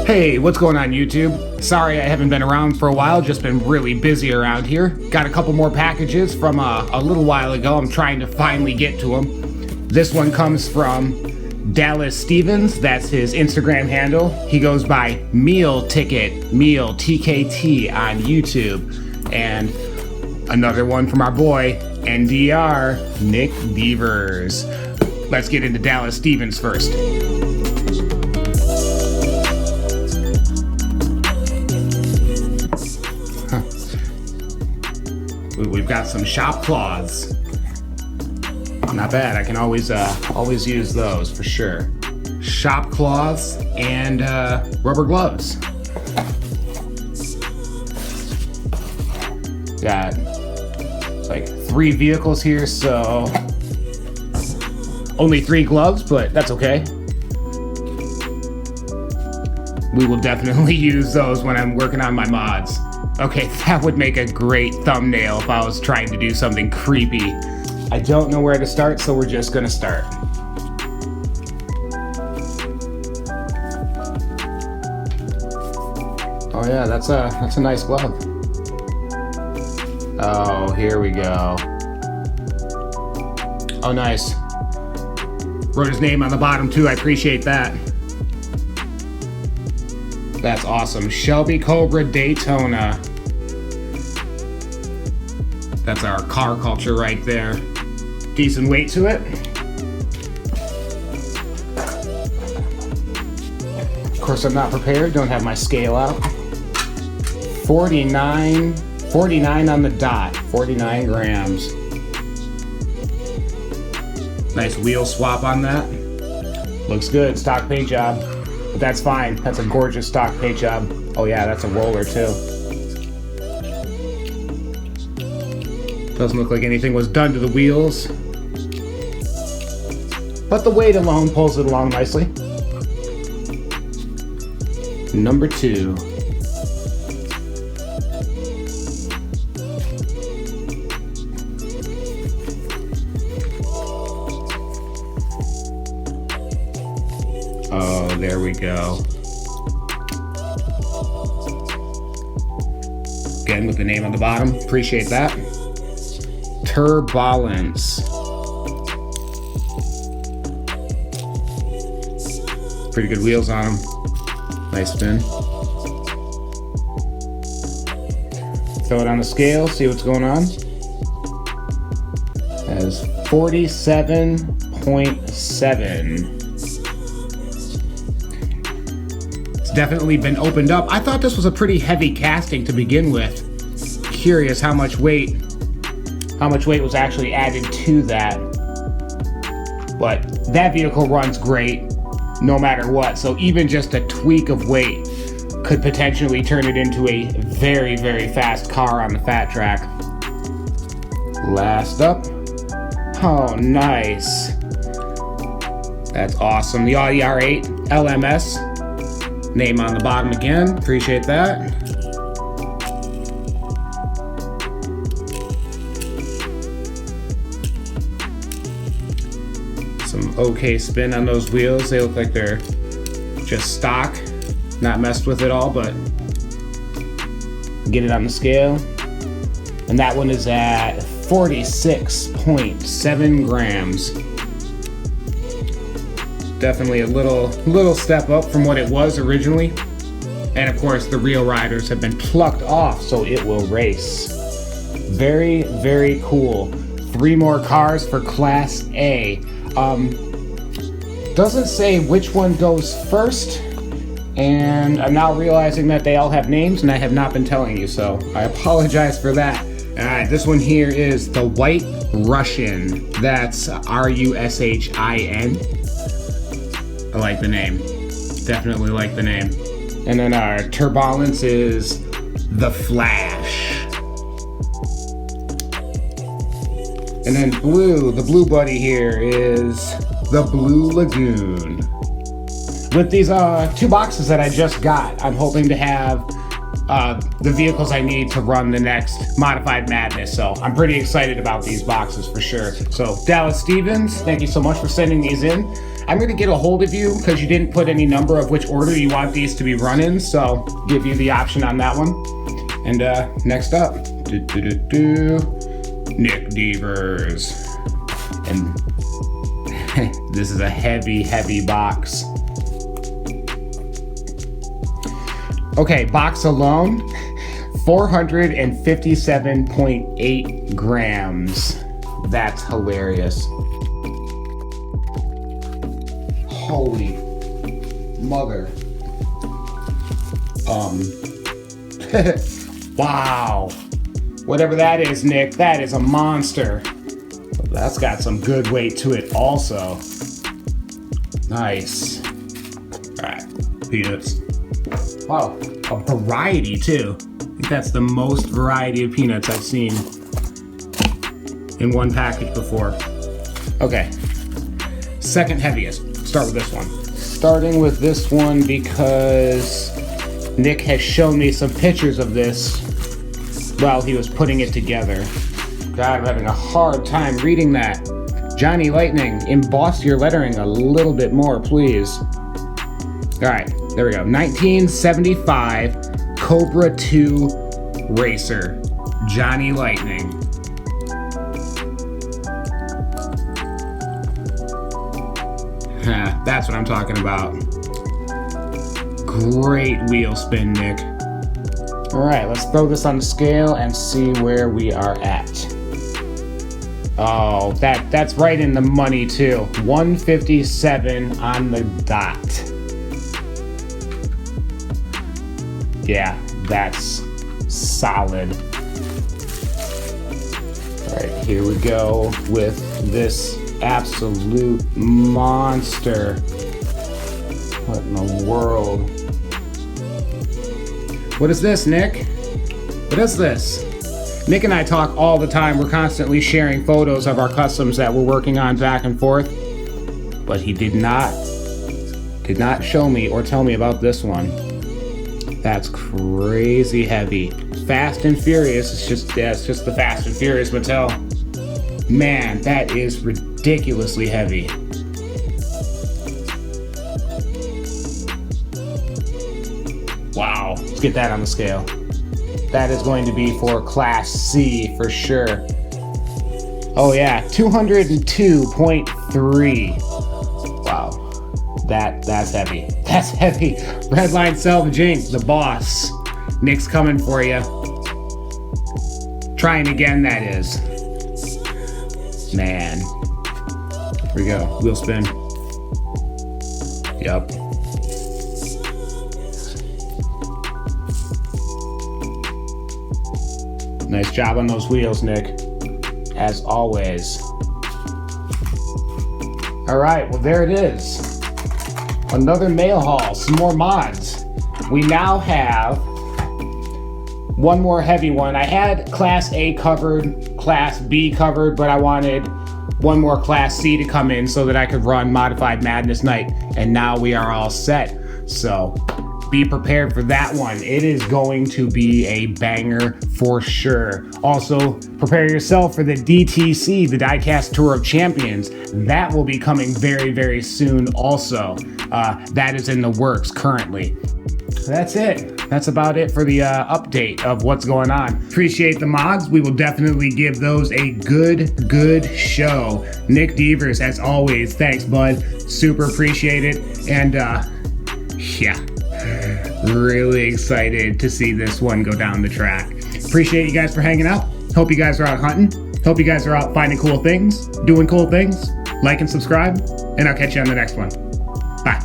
Hey, what's going on YouTube? Sorry I haven't been around for a while, just been really busy around here. Got a couple more packages from a little while ago. I'm trying to finally get to them. This one comes from Dallas Stevens. That's his Instagram handle. He goes by Mealtkt, Meal TKT on YouTube. And another one from our boy NDR, Nick Deavers. Let's get into Dallas Stevens first. We've got some shop claws. Not bad. I can always use those for sure. Shop claws and rubber gloves. Got like 3 vehicles here, so only 3 gloves, but that's okay. We will definitely use those when I'm working on my mods. Okay, that would make a great thumbnail if I was trying to do something creepy. I don't know where to start, so we're just gonna start. Oh yeah, that's a nice glove. Oh, here we go. Oh, nice. Wrote his name on the bottom too, I appreciate that. That's awesome. Shelby Cobra Daytona. That's our car culture right there. Decent weight to it. Of course, I'm not prepared. Don't have my scale out. 49 on the dot. 49 grams. Nice wheel swap on that. Looks good. Stock paint job. But that's fine. That's a gorgeous stock paint job. Oh yeah, that's a roller too. Doesn't look like anything was done to the wheels. But the weight alone pulls it along nicely. Number 2. Oh, there we go. Again, with the name on the bottom. Appreciate that. Turbulence. Pretty good wheels on them. Nice spin. Throw it on the scale, see what's going on. As 47.7. It's definitely been opened up. I thought this was a pretty heavy casting to begin with. Curious how much weight was actually added to that. But that vehicle runs great no matter what. So even just a tweak of weight could potentially turn it into a very, very fast car on the fat track. Last up. Oh, nice. That's awesome. The Audi R8 LMS. Name on the bottom again. Appreciate that. Some okay spin on those wheels. They look like they're just stock, not messed with at all, but get it on the scale. And that one is at 46.7 grams. Definitely a little step up from what it was originally. And of course, the real riders have been plucked off so it will race. Very, very cool. 3 more cars for Class A. Doesn't say which one goes first, and I'm now realizing that they all have names and I have not been telling you, so I apologize for that. Alright, this one here is the White Russian. That's Rushin. I like the name. Definitely like the name. And then our Turbulence is the Flash. And then blue, the blue buddy here is the Blue Lagoon. With these 2 boxes that I just got, I'm hoping to have the vehicles I need to run the next Modified Madness. So I'm pretty excited about these boxes for sure. So Dallas Stevens, thank you so much for sending these in. I'm going to get a hold of you because you didn't put any number of which order you want these to be run in, so give you the option on that one. And next up, Nick Deavers. And this is a heavy, heavy box. Okay, box alone, 457.8 grams. That's hilarious. Holy mother. Wow. Whatever that is, Nick, that is a monster. That's got some good weight to it also. Nice. All right, peanuts. Wow, a variety too. I think that's the most variety of peanuts I've seen in one package before. Okay, second heaviest. Start with this one. Starting with this one because Nick has shown me some pictures of this while he was putting it together. God, I'm having a hard time reading that. Johnny Lightning, emboss your lettering a little bit more, please. All right, there we go. 1975 Cobra 2 Racer, Johnny Lightning. That's what I'm talking about. Great wheel spin, Nick. All right, let's throw this on the scale and see where we are at. Oh, that's right in the money too. 157 on the dot. Yeah, that's solid. All right, here we go with this absolute monster. What in the world? What is this, Nick? What is this? Nick and I talk all the time. We're constantly sharing photos of our customs that we're working on back and forth. But he did not show me or tell me about this one. That's crazy heavy. Fast and Furious. It's just the Fast and Furious Mattel. Man, that is ridiculously heavy. Wow, let's get that on the scale. That is going to be for Class C for sure. Oh yeah, 202.3. Wow, that's heavy. That's heavy. Redline Salvaging, the boss. Nick's coming for you. Trying again, that is. Man. Here we go. Wheel spin. Yep. Nice job on those wheels, Nick. As always. All right, well, there it is. Another mail haul, some more mods. We now have one more heavy one. I had Class A covered, Class B covered, but I wanted one more Class C to come in so that I could run Modified Madness Night. And now we are all set. So be prepared for that one. It is going to be a banger for sure. Also, prepare yourself for the DTC, the Diecast Tour of Champions. That will be coming very, very soon also. That is in the works currently. That's it. That's about it for the update of what's going on. Appreciate the mods. We will definitely give those a good show. Nick Deavers, as always, thanks, bud. Super appreciate it. And yeah, really excited to see this one go down the track. Appreciate you guys for hanging out. Hope you guys are out hunting. Hope you guys are out finding cool things, doing cool things. Like and subscribe, and I'll catch you on the next one. Bye.